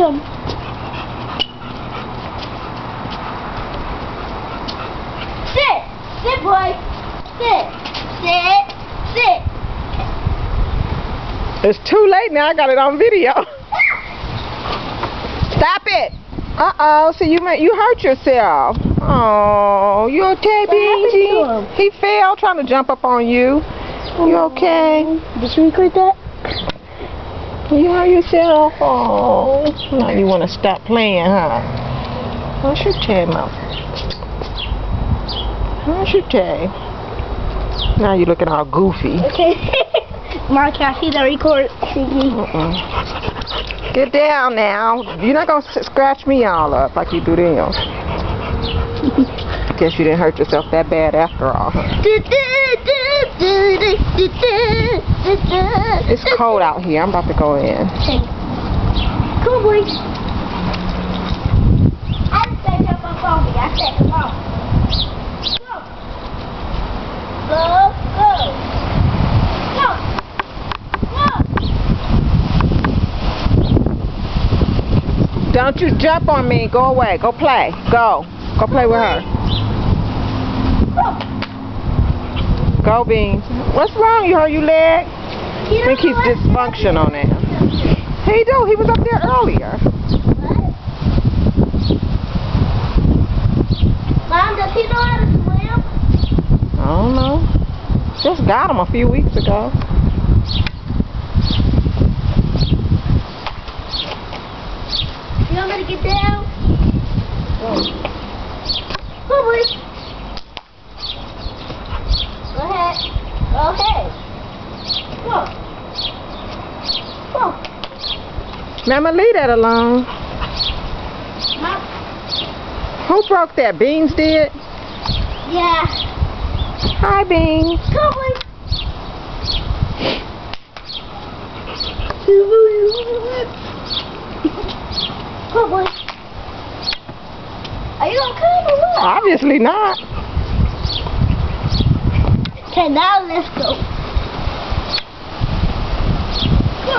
Come. Sit. Sit, boy. Sit. Sit. Sit. It's too late now. I got it on video. Stop it. Uh-oh. See, you hurt yourself. Oh, you okay, Beanji? He fell trying to jump up on you. You okay? Did you record that? You hurt yourself? Oh, now you want to stop playing, huh? How's your tail, Mom? How's your tail? Now you're looking all goofy. Okay. Mark, can I see the record? Get down now. You're not going to scratch me all up like you do them. Guess you didn't hurt yourself that bad after all. It's cold out here. I'm about to go in. Come on, boys. I said jump up on me. I said come on. Go. Go. Don't you jump on me. Go away. Go play. Go. Go play with her. Go, Beans. What's wrong? You hurt your leg? I think he's dysfunctional now. He do. He was up there earlier. Mom, does he know how to swim? I don't know. Just got him a few weeks ago. You want me to get down? Come on, boy. Go ahead. Go ahead. Go. Go. Mama, leave that alone. Mom. Who broke that? Beans did? Yeah. Hi, Beans. Come on. Come on. Are you okay or what? Obviously not. Okay, now let's go. Go.